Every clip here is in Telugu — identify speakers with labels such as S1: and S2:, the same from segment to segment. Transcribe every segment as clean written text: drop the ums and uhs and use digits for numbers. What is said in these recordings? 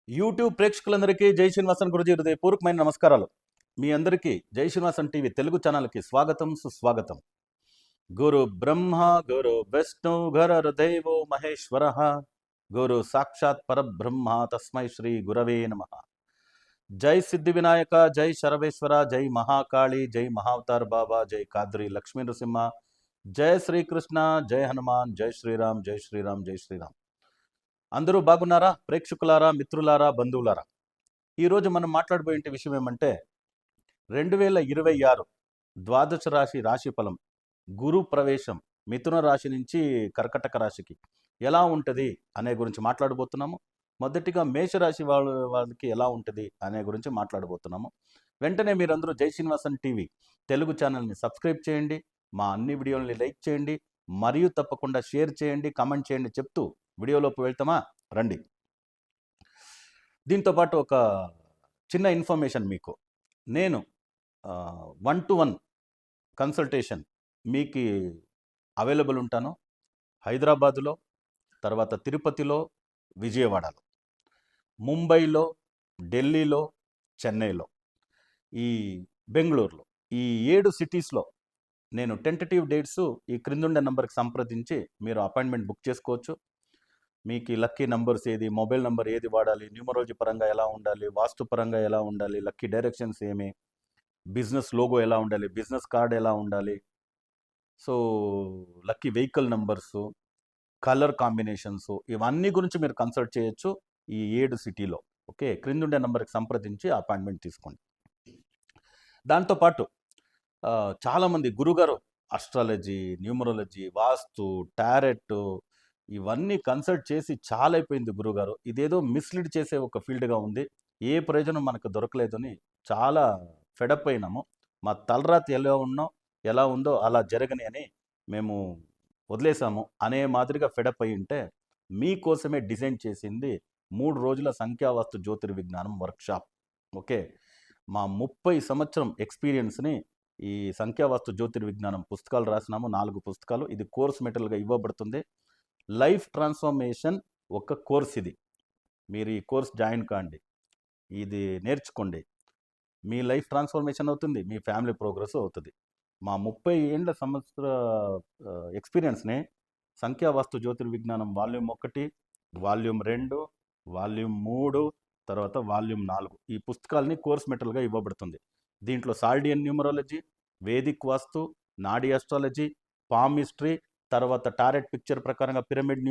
S1: యూట్యూబ్ ప్రేక్షకులందరికీ జై శ్రీనివాసన్ గురుజీ హృదయపూర్వకమైన నమస్కారాలు. మీ అందరికీ జై శ్రీనివాసన్ టీవీ తెలుగు ఛానల్కి స్వాగతం సుస్వాగతం. గురు బ్రహ్మ గురు విష్ణు గురుర్దేవో మహేశ్వర గురు సాక్షాత్ పరబ్రహ్మ తస్మై శ్రీ గురవే నమః. జై సిద్ధి వినాయక, జై శరవేశ్వర, జై మహాకాళి, జై మహావతార్ బాబా, జై కాద్రి లక్ష్మీ నృసింహ, జై శ్రీకృష్ణ, జై హనుమాన్, జై శ్రీరామ్, జై శ్రీరామ్, జై శ్రీరామ్. అందరూ బాగున్నారా? ప్రేక్షకులారా, మిత్రులారా, బంధువులారా, ఈరోజు మనం మాట్లాడబోయే విషయం ఏమంటే 2026 ద్వాదశ రాశి ఫలం, గురు ప్రవేశం మిథున రాశి నుంచి కర్కటక రాశికి ఎలా ఉంటుంది అనే గురించి మాట్లాడబోతున్నాము. మొదటిగా మేషరాశి వాళ్ళకి ఎలా ఉంటుంది అనే గురించి మాట్లాడబోతున్నాము. వెంటనే మీరందరూ జై శ్రీనివాసన్ టీవీ తెలుగు ఛానల్ని సబ్స్క్రైబ్ చేయండి, మా అన్ని వీడియోలని లైక్ చేయండి, మరియు తప్పకుండా షేర్ చేయండి, కామెంట్ చేయండి చెప్తూ వీడియోలోకి వెళ్తామా? రండి. దీంతోపాటు ఒక చిన్న ఇన్ఫర్మేషన్ మీకు. నేను 1-to-1 కన్సల్టేషన్ మీకు అవైలబుల్ ఉంటాను. హైదరాబాదులో, తర్వాత తిరుపతిలో, విజయవాడలో, ముంబైలో, ఢిల్లీలో, చెన్నైలో, ఈ బెంగళూరులో, ఈ 7 సిటీస్లో నేను టెంటేటివ్ డేట్స్ ఈ క్రిందుండే నెంబర్కి సంప్రదించి మీరు అపాయింట్మెంట్ బుక్ చేసుకోవచ్చు. మీకు లక్కీ నంబర్స్ ఏది, మొబైల్ నెంబర్ ఏది వాడాలి, న్యూమరాలజీ పరంగా ఎలా ఉండాలి, వాస్తు పరంగా ఎలా ఉండాలి, లక్కీ డైరెక్షన్స్ ఏమి, బిజినెస్ లోగో ఎలా ఉండాలి, బిజినెస్ కార్డ్ ఎలా ఉండాలి, so lucky vehicle numbers, colour combinations, ఇవన్నీ గురించి మీరు కన్సల్ట్ చేయొచ్చు ఈ 7 సిటీలో. ఓకే, క్రిందుండే నెంబర్కి సంప్రదించి అపాయింట్మెంట్ తీసుకోండి. దాంతోపాటు చాలామంది గురుగారు అస్ట్రాలజీ, న్యూమరాలజీ, వాస్తు, టారెట్ ఇవన్నీ కన్సల్ట్ చేసి చాలా అయిపోయింది గురుగారు, ఇదేదో మిస్లీడ్ చేసే ఒక ఫీల్డ్గా ఉంది, ఏ ప్రయోజనం మనకు దొరకలేదని చాలా ఫెడప్ అయినాము. మా తలరాతి ఎలా ఉందో అలా జరగని అని మేము వదిలేసాము అనే మాదిరిగా ఫెడప్ అయి ఉంటే మీకోసమే డిజైన్ చేసింది 3 రోజుల సంఖ్యావాస్తు జ్యోతిర్విజ్ఞానం వర్క్షాప్. ఓకే, మా 30 సంవత్సరం ఎక్స్పీరియన్స్ని ఈ సంఖ్యావాస్తు జ్యోతిర్విజ్ఞానం పుస్తకాలు రాసినాము, 4 పుస్తకాలు. ఇది కోర్స్ మెటీరియల్గా ఇవ్వబడుతుంది. లైఫ్ ట్రాన్స్ఫర్మేషన్ ఒక కోర్స్ ఇది. మీరు ఈ కోర్స్ జాయిన్ కాండి, ఇది నేర్చుకోండి, మీ లైఫ్ ట్రాన్స్ఫర్మేషన్ అవుతుంది, మీ ఫ్యామిలీ ప్రోగ్రెస్ అవుతుంది. మా 30 ఏళ్ళ సంవత్సర ఎక్స్పీరియన్స్ని సంఖ్యావాస్తు జ్యోతిర్విజ్ఞానం వాల్యూమ్ 1, వాల్యూమ్ 2, వాల్యూమ్ 3, తర్వాత వాల్యూమ్ 4 ఈ పుస్తకాలని కోర్స్ మెటీరియల్గా ఇవ్వబడుతుంది. దీంట్లో సాల్డియన్ న్యూమరాలజీ, వేదిక్ వాస్తు, నాడీ ఆస్ట్రాలజీ, పామ్ హిస్టరీ, తర్వాత టారెట్ పిక్చర్ ప్రకారంగా పిరమిడ్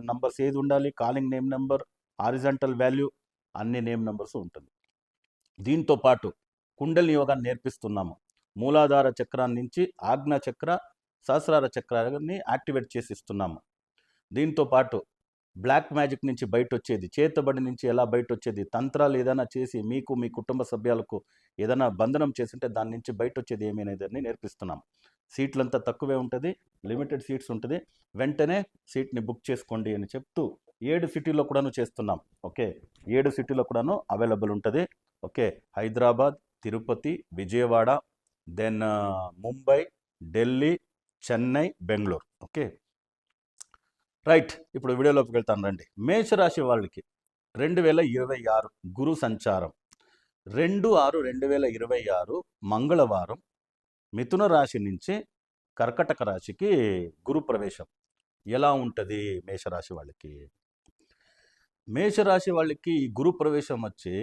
S1: నంబర్స్ ఏది ఉండాలి, calling name number, horizontal value, అన్ని నేమ్ నెంబర్స్ ఉంటుంది. దీంతో పాటు కుండలి యోగాన్ని నేర్పిస్తున్నాము. మూలాధార చక్రాన్ని నుంచి ఆజ్ఞా చక్ర, సహస్రార చక్రాన్ని యాక్టివేట్ చేసి ఇస్తున్నాము. దీంతో పాటు బ్లాక్ మ్యాజిక్ నుంచి బయట వచ్చేది, చేతబడి నుంచి ఎలా బయట వచ్చేది, తంత్రాలు ఏదైనా చేసి మీకు మీ కుటుంబ సభ్యులకు ఏదైనా బంధనం చేసింటే దాని నుంచి బయట వచ్చేది ఏమనేదని నేర్పిస్తున్నాం. సీట్లంతా తక్కువే ఉంటుంది, లిమిటెడ్ సీట్స్ ఉంటుంది, వెంటనే సీట్ని బుక్ చేసుకోండి అని చెప్తూ 7 సిటీలో కూడాను చేస్తున్నాం. ఓకే, 7 సిటీలో కూడాను అవైలబుల్ ఉంటుంది. Okay, Hyderabad, Tirupati, Vijayawada, then Mumbai, Delhi, Chennai, Bengaluru. Okay right, ఇప్పుడు వీడియోలోకి వెళ్తాను రండి. మేషరాశి వాళ్ళకి 2026 గురు సంచారం 2/6/2026 మంగళవారం మిథున రాశి నుంచి కర్కటక రాశికి గురు ప్రవేశం ఎలా ఉంటుంది మేషరాశి వాళ్ళకి? మేషరాశి వాళ్ళకి గురు ప్రవేశం వచ్చి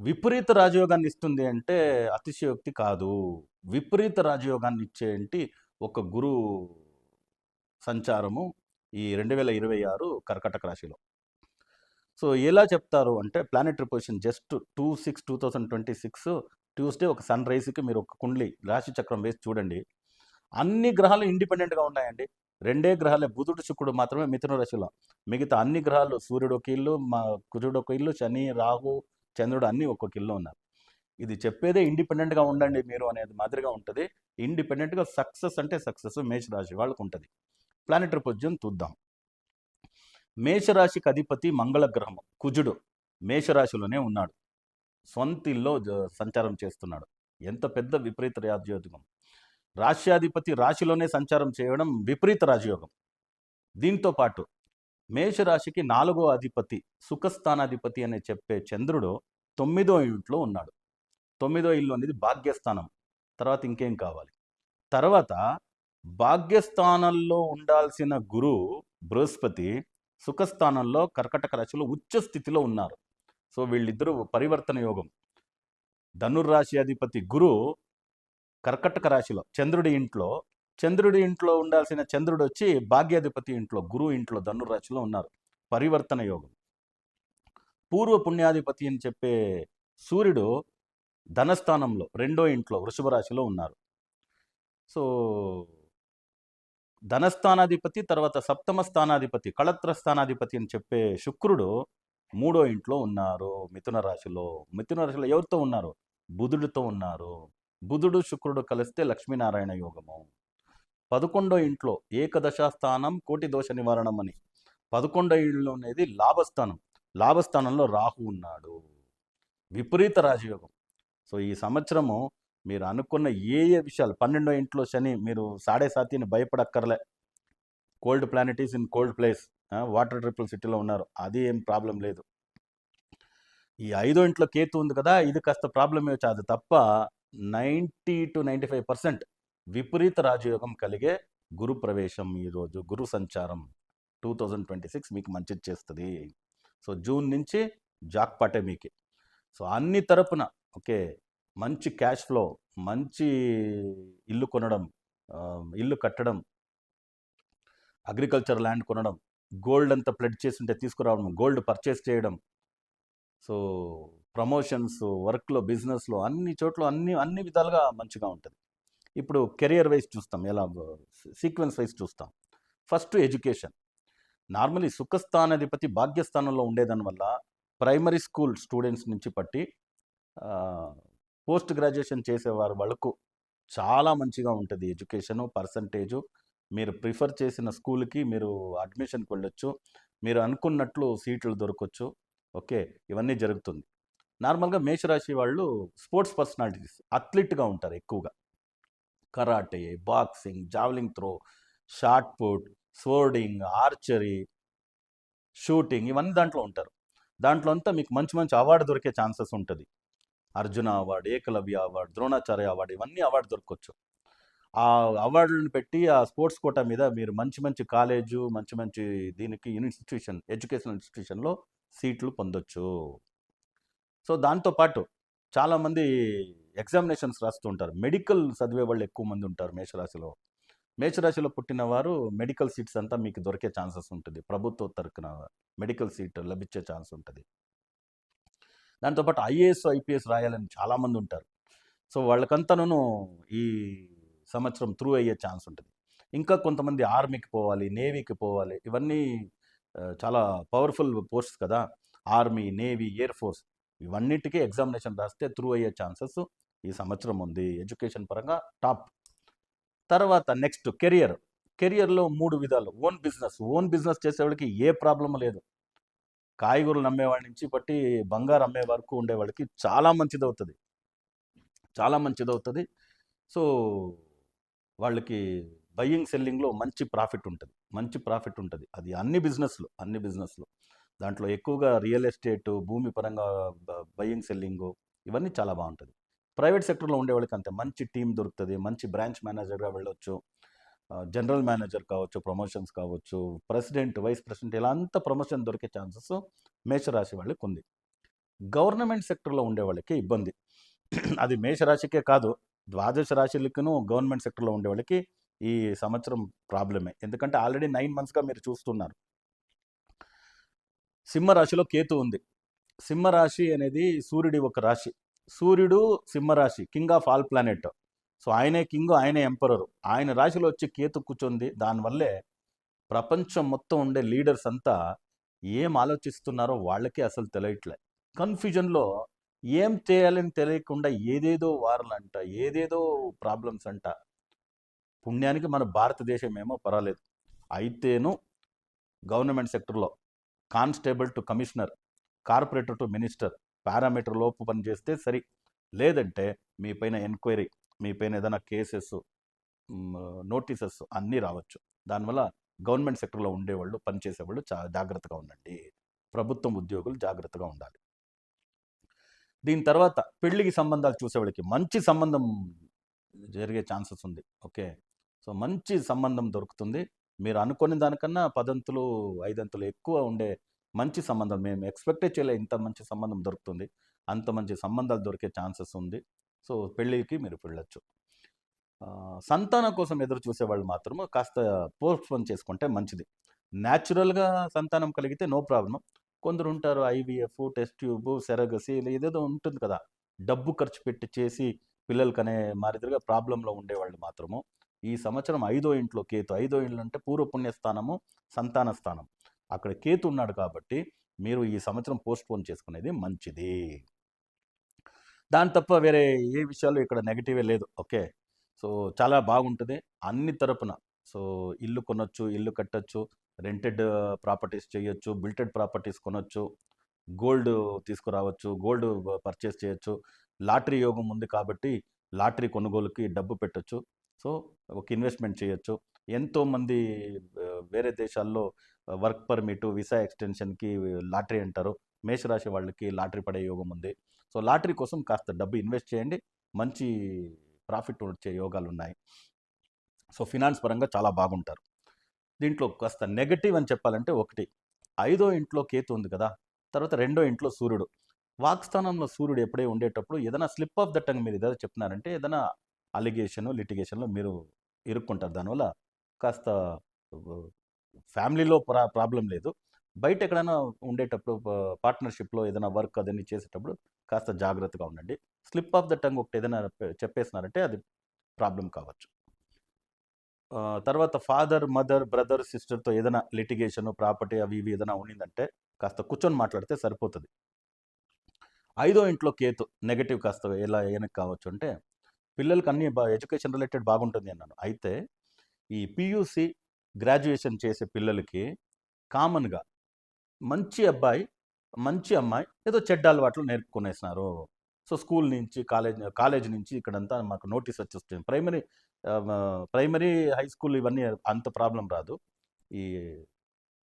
S1: విపరీత రాజయోగాన్ని ఇస్తుంది అంటే అతిశయోక్తి కాదు. విపరీత రాజయోగాన్ని ఇచ్చేంటి ఒక గురు సంచారము ఈ 2026 కర్కటక రాశిలో. సో ఎలా చెప్తారు అంటే ప్లానెటరీ పొజిషన్ జస్ట్ 2/6/2026 ట్యూస్డే ఒక సన్ రైజ్కి మీరు ఒక కుండ్లి రాశి చక్రం వేసి చూడండి, అన్ని గ్రహాలు ఇండిపెండెంట్గా ఉన్నాయండి. 2 గ్రహాలే, బుధుడు శుక్రుడు మాత్రమే మిథున రాశిలో, మిగతా అన్ని గ్రహాలు సూర్యుడు ఒక ఇల్లు, కుజుడు ఒక ఇల్లు, శని, రాహు, చంద్రుడు అన్నీ ఒక్కొక్క ఇల్లు ఉన్నారు. ఇది చెప్పేదే ఇండిపెండెంట్గా ఉండండి మీరు అనేది మాదిరిగా ఉంటుంది. ఇండిపెండెంట్గా సక్సెస్ అంటే సక్సెస్ మేషరాశి వాళ్ళకు ఉంటుంది. ప్లానెటరీ పొజిషన్ చూద్దాం. మేషరాశికి అధిపతి మంగళ గ్రహం కుజుడు మేషరాశిలోనే ఉన్నాడు, స్వంతిల్లో సంచారం చేస్తున్నాడు. ఎంత పెద్ద విపరీత రాజయోగం! రాశ్యాధిపతి రాశిలోనే సంచారం చేయడం విపరీత రాజయోగం. దీంతో పాటు మేషరాశికి 4వ అధిపతి సుఖస్థానాధిపతి అని చెప్పే చంద్రుడు 9వ ఇంట్లో ఉన్నాడు. 9వ ఇల్లు అనేది భాగ్యస్థానం. తర్వాత ఇంకేం కావాలి? తర్వాత భాగ్యస్థానంలో ఉండాల్సిన గురువు బృహస్పతి సుఖస్థానంలో కర్కటక రాశిలో ఉచ్చ స్థితిలో ఉన్నారు. సో వీళ్ళిద్దరూ పరివర్తన యోగం. ధనుర్రాశి అధిపతి గురు కర్కటక రాశిలో చంద్రుడి ఇంట్లో ఉండాల్సిన చంద్రుడు వచ్చి భాగ్యాధిపతి ఇంట్లో, గురువు ఇంట్లో ధనుర్రాశిలో ఉన్నారు. పరివర్తన యోగం. పూర్వ పుణ్యాధిపతి అని చెప్పే సూర్యుడు ధనస్థానంలో 2వ ఇంట్లో వృషభ రాశిలో ఉన్నారు. సో ధనస్థానాధిపతి, తర్వాత సప్తమ స్థానాధిపతి, కళత్ర స్థానాధిపతి అని చెప్పే శుక్రుడు 3వ ఇంట్లో ఉన్నారు మిథున రాశిలో. మిథున రాశిలో ఎవరితో ఉన్నారు? బుధుడితో ఉన్నారు. బుధుడు శుక్రుడు కలిస్తే లక్ష్మీనారాయణ యోగము. 11వ ఇంట్లో ఏకదశ స్థానం కోటి దోష నివారణం అని 11వ ఇల్లు అనేది లాభస్థానం. లాభస్థానంలో రాహు ఉన్నాడు. విపరీత రాజయోగం. సో ఈ సంవత్సరము మీరు అనుకున్న ఏ విషయాలు, 12వ ఇంట్లో శని, మీరు 7.5 భయపడక్కర్లే. Cold planet is in cold place. Water triple సిటీలో ఉన్నారు, అది ఏం ప్రాబ్లం లేదు. ఈ 5వ ఇంట్లో కేతు ఉంది కదా, ఇది కాస్త ప్రాబ్లమే వచ్చి, అది తప్ప 90 to 95% విపరీత రాజయోగం కలిగే గురు ప్రవేశం. ఈరోజు గురు సంచారం 2026 మీకు మంచిది చేస్తుంది. సో జూన్ నుంచి జాక్పాటే మీకు. సో అన్ని తరపున ఓకే, మంచి క్యాష్ ఫ్లో, మంచి ఇల్లు కొనడం, ఇల్లు కట్టడం, అగ్రికల్చర్ ల్యాండ్ కొనడం, గోల్డ్ అంతా ప్లెడ్ చేసి ఉంటే తీసుకురావడం, గోల్డ్ పర్చేస్ చేయడం, సో ప్రమోషన్స్, వర్క్లో, బిజినెస్లో, అన్ని చోట్ల అన్ని విధాలుగా మంచిగా ఉంటుంది. ఇప్పుడు కెరియర్ వైజ్ చూస్తాం, ఎలా సీక్వెన్స్ వైజ్ చూస్తాం. First education. నార్మలీ సుఖస్థానాధిపతి భాగ్యస్థానంలో ఉండేదానివల్ల ప్రైమరీ స్కూల్ స్టూడెంట్స్ నుంచి పట్టి పోస్ట్ గ్రాడ్యుయేషన్ చేసేవారు వాళ్ళకు చాలా మంచిగా ఉంటుంది ఎడ్యుకేషను, పర్సంటేజు. మీరు ప్రిఫర్ చేసిన స్కూల్కి మీరు అడ్మిషన్కి వెళ్ళొచ్చు, మీరు అనుకున్నట్లు సీట్లు దొరకవచ్చు. ఓకే, ఇవన్నీ జరుగుతుంది. నార్మల్గా మేషరాశి వాళ్ళు స్పోర్ట్స్ పర్సనాలిటీస్, అథ్లీట్గా ఉంటారు ఎక్కువగా. Karate, boxing, javelin throw, shot put, swording, archery, shooting, ఇవన్నీ దాంట్లో ఉంటారు. దాంట్లో అంతా మీకు మంచి మంచి అవార్డు దొరికే ఛాన్సెస్ ఉంటుంది. Arjuna award, Ekalavya award, Dronacharya award, ఇవన్నీ అవార్డు దొరకవచ్చు. ఆ అవార్డులను పెట్టి ఆ స్పోర్ట్స్ కోటా మీద మీరు మంచి మంచి కాలేజు, మంచి మంచి దీనికి ఇన్స్టిట్యూషన్, ఎడ్యుకేషనల్ ఇన్స్టిట్యూషన్లో సీట్లు పొందొచ్చు. సో దాంతోపాటు చాలామంది ఎగ్జామినేషన్స్ రాస్తుంటారు. మెడికల్ చదివే వాళ్ళు ఎక్కువ మంది ఉంటారు మేషరాశిలో. మేషరాశిలో పుట్టిన వారు మెడికల్ సీట్స్ అంతా మీకు దొరికే ఛాన్సెస్ ఉంటుంది. ప్రభుత్వ తరపున మెడికల్ సీట్ లభించే ఛాన్స్ ఉంటుంది. దాంతోపాటు ఐఏఎస్, ఐపీఎస్ రాయాలని చాలామంది ఉంటారు. సో వాళ్ళకంతాను ఈ సంవత్సరం త్రూ అయ్యే ఛాన్స్ ఉంటుంది. ఇంకా కొంతమంది ఆర్మీకి పోవాలి, నేవీకి పోవాలి. ఇవన్నీ చాలా పవర్ఫుల్ పోస్ట్స్ కదా. ఆర్మీ, నేవీ, ఎయిర్ ఫోర్స్, ఇవన్నిటికీ ఎగ్జామినేషన్ రాస్తే త్రూ అయ్యే ఛాన్సెస్ ఈ సంవత్సరం ఉంది. ఎడ్యుకేషన్ పరంగా టాప్. తర్వాత నెక్స్ట్ కెరియర్లో 3 విధాలు. ఓన్ బిజినెస్ చేసేవాళ్ళకి ఏ ప్రాబ్లం లేదు. కాయగూరలు అమ్మేవాడి నుంచి బట్టి బంగారు అమ్మే వరకు ఉండేవాళ్ళకి చాలా మంచిదవుతుంది, చాలా మంచిదవుతుంది. సో వాళ్ళకి బయ్యింగ్ సెల్లింగ్లో మంచి ప్రాఫిట్ ఉంటుంది. అది అన్ని బిజినెస్లు. దాంట్లో ఎక్కువగా రియల్ ఎస్టేట్, భూమి పరంగా బయ్యింగ్ సెల్లింగు, ఇవన్నీ చాలా బాగుంటుంది. ప్రైవేట్ సెక్టర్లో ఉండేవాళ్ళకి అంతే, మంచి టీం దొరుకుతుంది. మంచి బ్రాంచ్ మేనేజర్గా వెళ్ళొచ్చు, జనరల్ మేనేజర్ కావచ్చు, ప్రమోషన్స్ కావచ్చు, ప్రెసిడెంట్, వైస్ ప్రెసిడెంట్, ఇలా అంతా ప్రమోషన్ దొరికే ఛాన్సెస్ మేషరాశి వాళ్ళకి ఉంది. గవర్నమెంట్ సెక్టర్లో ఉండే వాళ్ళకి ఇబ్బంది. అది మేషరాశికే కాదు, ద్వాదశ రాశులకును గవర్నమెంట్ సెక్టర్లో ఉండే వాళ్ళకి ఈ సంవత్సరం ప్రాబ్లమే. ఎందుకంటే ఆల్రెడీ 9 monthsగా మీరు చూస్తున్నారు. సింహరాశిలో కేతు ఉంది. సింహరాశి అనేది సూర్యుడి ఒక రాశి. సూర్యుడు సింహరాశి, king of all planet. So ఆయనే కింగ్, ఆయనే ఎంపరరు. ఆయన రాశిలో వచ్చి కేతు కూర్చుంది. దానివల్లే ప్రపంచం మొత్తం ఉండే లీడర్స్ అంతా ఏం ఆలోచిస్తున్నారో వాళ్ళకి అసలు తెలియట్లే. కన్ఫ్యూజన్లో ఏం చేయాలని తెలియకుండా ఏదేదో వార్లంట, ఏదేదో ప్రాబ్లమ్స్ అంట. పుణ్యానికి మన భారతదేశం ఏమో పర్వాలేదు. అయితేను గవర్నమెంట్ సెక్టర్లో constable to commissioner, corporator to minister, parameter లోపు పనిచేస్తే సరి. లేదంటే మీ పైన ఎంక్వైరీ, మీ పైన ఏదైనా కేసెస్, నోటీసెస్ అన్నీ రావచ్చు. దానివల్ల గవర్నమెంట్ సెక్టర్లో ఉండేవాళ్ళు, పనిచేసేవాళ్ళు జాగ్రత్తగా ఉండండి. ప్రభుత్వం ఉద్యోగులు జాగ్రత్తగా ఉండాలి. దీని తర్వాత పెళ్ళికి సంబంధాలు చూసేవాళ్ళకి మంచి సంబంధం జరిగే ఛాన్సెస్ ఉంది. ఓకే. సో మంచి సంబంధం దొరుకుతుంది. మీరు అనుకున్న దానికన్నా 10 అంతులు, 5 అంతులు ఎక్కువ ఉండే మంచి సంబంధం, మేము ఎక్స్‌పెక్టే చేయలే ఇంత మంచి సంబంధం దొరుకుతుంది. అంత మంచి సంబంధాలు దొరికే ఛాన్సెస్ ఉంది. సో పెళ్ళికి మీరు వెళ్ళొచ్చు. సంతానం కోసం ఎదురు చూసేవాళ్ళు మాత్రము కాస్త పోస్ట్‌పోన్ చేసుకుంటే మంచిది. న్యాచురల్‌గా సంతానం కలిగితే నో ప్రాబ్లమ్. కొందరుంటారు ఐవీఎఫ్, టెస్ట్ ట్యూబ్, సెరగసీ ఇదేదో ఉంటుంది కదా! డబ్బు ఖర్చు పెట్టి చేసి పిల్లలకనే మాదిరిగా ప్రాబ్లమ్‌లో ఉండేవాళ్ళు మాత్రము ఈ సంవత్సరం 5దో ఇంట్లో కేతు. 5దో ఇల్లు అంటే పూర్వ పుణ్యస్థానము, సంతాన స్థానం. అక్కడ కేతు ఉన్నాడు కాబట్టి మీరు ఈ సంవత్సరం పోస్ట్‌పోన్ చేసుకునేది మంచిది. దాని తప్ప వేరే ఏ విషయాలు ఇక్కడ నెగెటివే లేదు. ఓకే. సో చాలా బాగుంటుంది అన్ని తరపున. సో ఇల్లు కొనొచ్చు, ఇల్లు కట్టొచ్చు, రెంటెడ్ ప్రాపర్టీస్ చేయొచ్చు, బిల్టెడ్ ప్రాపర్టీస్ కొనొచ్చు, గోల్డ్ తీసుకురావచ్చు, గోల్డ్ పర్చేస్ చేయొచ్చు. లాటరీ యోగం ఉంది కాబట్టి లాటరీ కొనుగోలుకి డబ్బు పెట్టొచ్చు. సో ఒక ఇన్వెస్ట్మెంట్ చేయొచ్చు. ఎంతోమంది వేరే దేశాల్లో వర్క్ పర్మిట్, వీసా ఎక్స్టెన్షన్కి లాటరీ అంటారు. మేషరాశి వాళ్ళకి లాటరీ పడే యోగం ఉంది. సో లాటరీ కోసం కాస్త డబ్బు ఇన్వెస్ట్ చేయండి. మంచి ప్రాఫిట్ వచ్చే యోగాలు ఉన్నాయి. సో ఫినాన్స్ పరంగా చాలా బాగుంటారు. దీంట్లో కాస్త నెగటివ్ అని చెప్పాలంటే ఒకటి, 5దో ఇంట్లో కేతు ఉంది కదా, తర్వాత 2ో ఇంట్లో సూర్యుడు. వాక్స్థానంలో సూర్యుడు ఎప్పుడే ఉండేటప్పుడు ఏదైనా స్లిప్ ఆఫ్ ద టంగ్ మీరు ఏదైనా చెప్తున్నారంటే ఏదైనా అలిగేషన్, లిటిగేషన్లో మీరు ఇరుక్కుంటారు. దానివల్ల కాస్త ఫ్యామిలీలో ప్రాబ్లం లేదు. బయట ఎక్కడైనా ఉండేటప్పుడు పార్ట్నర్షిప్లో ఏదైనా వర్క్ అదన్నీ చేసేటప్పుడు కాస్త జాగ్రత్తగా ఉండండి. స్లిప్ ఆఫ్ ద టంగ్ ఒకటి ఏదైనా చెప్పేసినారంటే అది ప్రాబ్లం కావచ్చు. తర్వాత ఫాదర్, మదర్, బ్రదర్, సిస్టర్తో ఏదైనా లిటిగేషన్, ప్రాపర్టీ అవి ఇవి ఏదైనా ఉండిందంటే కాస్త కూర్చొని మాట్లాడితే సరిపోతుంది. 5దో ఇంట్లో కేతు నెగటివ్ కాస్త ఎలా ఏనకి కావచ్చు అంటే పిల్లలకి అన్ని ఎడ్యుకేషన్ రిలేటెడ్ బాగుంటుంది అన్నాను. అయితే ఈ పీయూసీ గ్రాడ్యుయేషన్ చేసే పిల్లలకి కామన్గా మంచి అబ్బాయి, మంచి అమ్మాయి ఏదో చెడ్డ అలవాట్లు నేర్పుకునేసినారు. సో స్కూల్ నుంచి కాలేజ్ నుంచి ఇక్కడంతా మాకు నోటీస్ వచ్చేస్తుంది. ప్రైమరీ, హై స్కూల్ ఇవన్నీ అంత ప్రాబ్లం రాదు. ఈ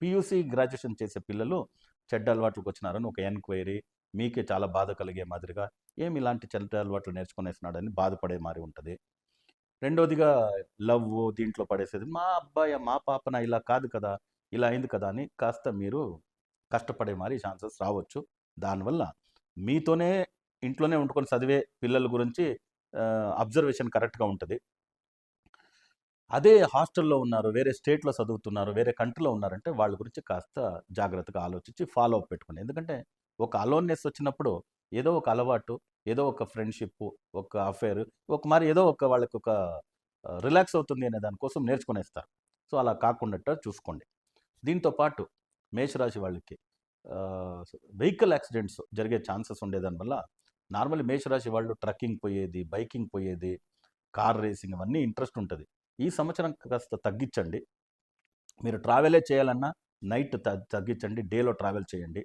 S1: పీయూసీ గ్రాడ్యుయేషన్ చేసే పిల్లలు చెడ్డ అలవాట్లకు వచ్చినారని ఒక ఎంక్వైరీ, మీకే చాలా బాధ కలిగే మాదిరిగా ఏమి ఇలాంటి చెడ్డ అలవాట్లు నేర్చుకునేసినాడని బాధపడే మారి ఉంటుంది. రెండోదిగా లవ్ దీంట్లో పడేసేది, మా అబ్బాయి మా పాపన ఇలా కాదు కదా, ఇలా అయింది కదా అని కాస్త మీరు కష్టపడే మారి ఛాన్సెస్ రావచ్చు. దానివల్ల మీతోనే ఇంట్లోనే వండుకొని చదివే పిల్లల గురించి అబ్జర్వేషన్ కరెక్ట్గా ఉంటుంది. అదే హాస్టల్లో ఉన్నారు, వేరే స్టేట్లో చదువుతున్నారు, వేరే కంట్రీలో ఉన్నారంటే వాళ్ళ గురించి కాస్త జాగ్రత్తగా ఆలోచించి ఫాలో అప్ పెట్టుకోండి. ఎందుకంటే ఒక అలోన్నెస్ వచ్చినప్పుడు ఏదో ఒక అలవాటు, ఏదో ఒక ఫ్రెండ్షిప్, ఒక అఫేర్, ఒక మరి ఏదో ఒక వాళ్ళకి ఒక రిలాక్స్ అవుతుంది అనే దానికోసం నేర్చుకునేస్తారు. సో అలా కాకుండా చూసుకోండి. దీంతో పాటు మేషరాశి వాళ్ళకి వెహికల్ యాక్సిడెంట్స్ జరిగే ఛాన్సెస్ ఉండేదానివల్ల నార్మల్లీ మేషరాశి వాళ్ళు ట్రక్కింగ్ పోయేది, బైకింగ్ పోయేది, కార్ రేసింగ్ అవన్నీ ఇంట్రెస్ట్ ఉంటుంది. ఈ సంవత్సరం కాస్త తగ్గించండి. మీరు ట్రావెలే చేయాలన్నా నైట్ తగ్గించండి, డేలో ట్రావెల్ చేయండి.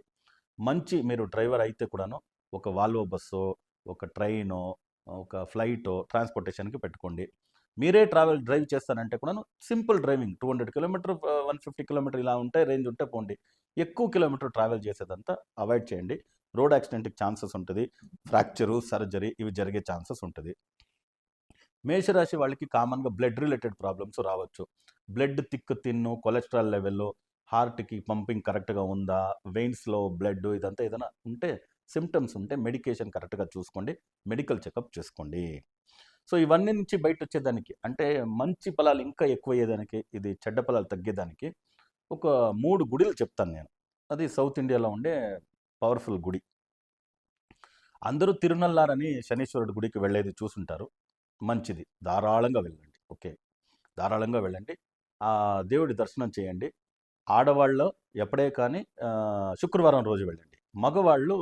S1: మంచి మీరు డ్రైవర్ అయితే కూడాను ఒక వాల్వో బస్సో, ఒక ట్రైనో, ఒక ఫ్లైటో ట్రాన్స్పోర్టేషన్కి పెట్టుకోండి. మీరే డ్రైవ్ చేస్తానంటే కూడాను సింపుల్ డ్రైవింగ్ 200 కిలోమీటర్, 150 కిలోమీటర్ ఇలా ఉంటే రేంజ్ ఉంటే పోండి. ఎక్కువ కిలోమీటర్ ట్రావెల్ చేసేదంతా అవాయిడ్ చేయండి. రోడ్ యాక్సిడెంట్కి ఛాన్సెస్ ఉంటుంది. ఫ్రాక్చరు, సర్జరీ ఇవి జరిగే ఛాన్సెస్ ఉంటుంది. మేషరాశి వాళ్ళకి కామన్గా బ్లడ్ రిలేటెడ్ ప్రాబ్లమ్స్ రావచ్చు. బ్లడ్ థిన్, కొలెస్ట్రాల్ లెవెల్లో, హార్ట్కి పంపింగ్ కరెక్ట్గా ఉందా, వెయిన్స్లో బ్లడ్ ఇదంతా ఏదైనా ఉంటే, సిమ్టమ్స్ ఉంటే మెడికేషన్ కరెక్ట్గా చూసుకోండి, మెడికల్ చెకప్ చేసుకోండి. సో ఇవన్నీ నుంచి బయట వచ్చేదానికి అంటే మంచి ఫలాలు ఇంకా ఎక్కువ అయ్యేదానికి, ఇది చెడ్డ ఫలాలు తగ్గేదానికి ఒక 3 గుడిలు చెప్తాను నేను. అది సౌత్ ఇండియాలో ఉండే పవర్ఫుల్ గుడి. అందరూ తిరునల్లారని శనీశ్వరుడు గుడికి వెళ్ళేది చూసుంటారు. మంచిది, ధారాళంగా వెళ్ళండి. ఓకే, ధారాళంగా వెళ్ళండి. ఆ దేవుడి దర్శనం చేయండి. ఆడవాళ్ళు ఎప్పుడే కానీ శుక్రవారం రోజు వెళ్ళండి. మగవాళ్ళు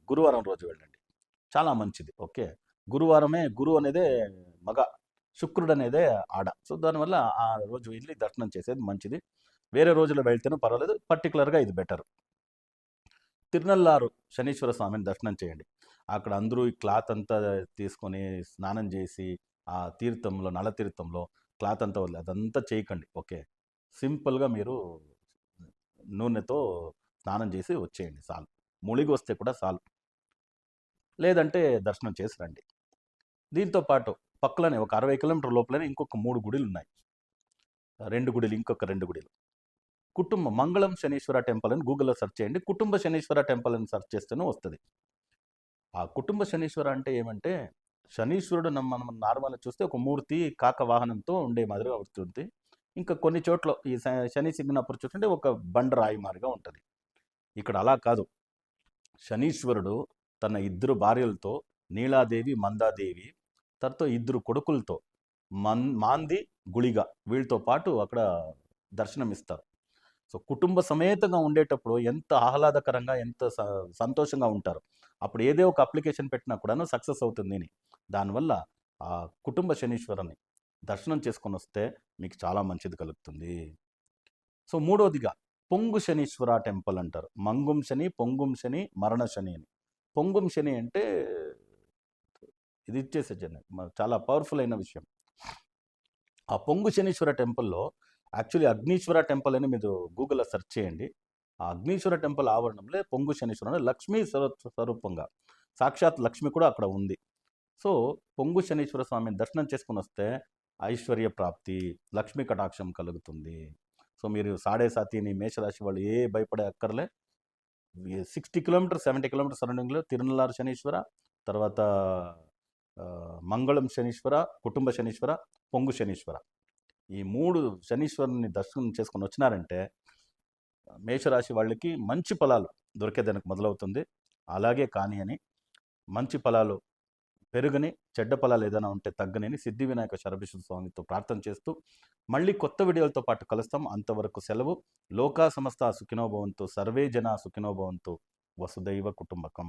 S1: గురువారం రోజు వెళ్ళండి. చాలా మంచిది. ఓకే, గురువారమే గురువు అనేదే మగ, శుక్రుడు అనేదే ఆడ. సో దానివల్ల ఆ రోజు వెళ్ళి దర్శనం చేసేది మంచిది. వేరే రోజుల్లో వెళ్తేనే పర్వాలేదు, పర్టికులర్గా ఇది బెటర్. తిరునల్లారు శనీశ్వర స్వామిని దర్శనం చేయండి. అక్కడ అందరూ ఈ క్లాత్ అంతా తీసుకొని స్నానం చేసి ఆ తీర్థంలో, నల్ల తీర్థంలో క్లాత్ అంతా వదిలి అదంతా చేయకండి. ఓకే, సింపుల్గా మీరు నూనెతో స్నానం చేసి వచ్చేయండి చాలు. ములిగి వస్తే కూడా చాలు. లేదంటే దర్శనం చేసి రండి. దీంతో పాటు పక్కలోనే ఒక 60 కిలోమీటర్ లోపలనే ఇంకొక 3 గుడిలు ఉన్నాయి. 2 గుడిలు, ఇంకొక 2 గుడిలు. మంగళం శనీశ్వర టెంపుల్ అని గూగుల్‌లో సెర్చ్ చేయండి. కుటుంబ శనీశ్వర టెంపుల్ అని సెర్చ్ చేస్తేనే వస్తది. ఆ కుటుంబ శనీశ్వర అంటే ఏమంటే, శనీశ్వరుడు మనం నార్మల్‌గా చూస్తే ఒక మూర్తి కాక వాహనంతో ఉండే మాదిరిగా ఉంటుంది. ఇంకా కొన్ని చోట్ల ఈ శని సిగ్నప్పుడు చూస్తుంటే ఒక బండరాయి మాదిరిగా ఉంటది. ఇక్కడ అలా కాదు. శనీశ్వరుడు తన 2 భార్యలతో నీలాదేవి, మందాదేవి, తర్వాత 2 కొడుకులతో మాంది, గుళిగ వీళ్ళతో పాటు అక్కడ దర్శనమిస్తారు. సో కుటుంబ సమేతంగా ఉండేటప్పుడు ఎంత ఆహ్లాదకరంగా, ఎంత సంతోషంగా ఉంటారు. అప్పుడు ఏదో ఒక అప్లికేషన్ పెట్టినా కూడాను సక్సెస్ అవుతుంది అని. దానివల్ల ఆ కుటుంబ శనీశ్వరుని దర్శనం చేసుకొని వస్తే మీకు చాలా మంచిది కలుగుతుంది. సో మూడోదిగా పొంగు శనీశ్వర టెంపుల్ అంటారు. మంగుం శని, పొంగుం శని, మరణ శని అని. పొంగుం శని అంటే ఇది ఇచ్చేసే జన చాలా పవర్ఫుల్ అయిన విషయం. ఆ పొంగు శనీశ్వర టెంపుల్‌లో యాక్చువల్లీ అగ్నీశ్వర టెంపుల్ అని మీరు గూగుల్‌లో సెర్చ్ చేయండి. ఆ అగ్నీశ్వర టెంపుల్ ఆవరణంలో పొంగు శనీశ్వరుడు అంటే లక్ష్మీ స్వరూపంగా సాక్షాత్ లక్ష్మి కూడా అక్కడ ఉంది. సో పొంగు శనీశ్వర స్వామిని దర్శనం చేసుకొని వస్తే ఐశ్వర్య ప్రాప్తి, లక్ష్మీ కటాక్షం కలుగుతుంది. సో మీరు సాడే సాతిని మేషరాశి వాళ్ళు భయపడే అక్కర్లే. 60 కిలోమీటర్స్, 70 కిలోమీటర్స్ సరౌండింగ్‌లో తిరునల్లారు శనీశ్వర, తర్వాత మంగళం శనీశ్వర, కుటుంబ శనీశ్వర, పొంగు శనీశ్వర. ఈ 3 శనీశ్వరుని దర్శనం చేసుకొని వచ్చినారంటే మేషరాశి వాళ్ళకి మంచి ఫలాలు దొరికేదానికి మొదలవుతుంది. అలాగే కానీ అని మంచి ఫలాలు పెరుగని, చెడ్డ ఫలాలు ఏదైనా ఉంటే తగ్గనని సిద్ధి వినాయక శరభేశ్వర స్వామితో ప్రార్థన చేస్తూ మళ్ళీ కొత్త వీడియోలతో పాటు కలుస్తాం. అంతవరకు సెలవు. లోకా సమస్త సుఖినో భవంతు, సర్వే జనా సుఖినో భవంతు, వసుదైవ కుటుంబకం.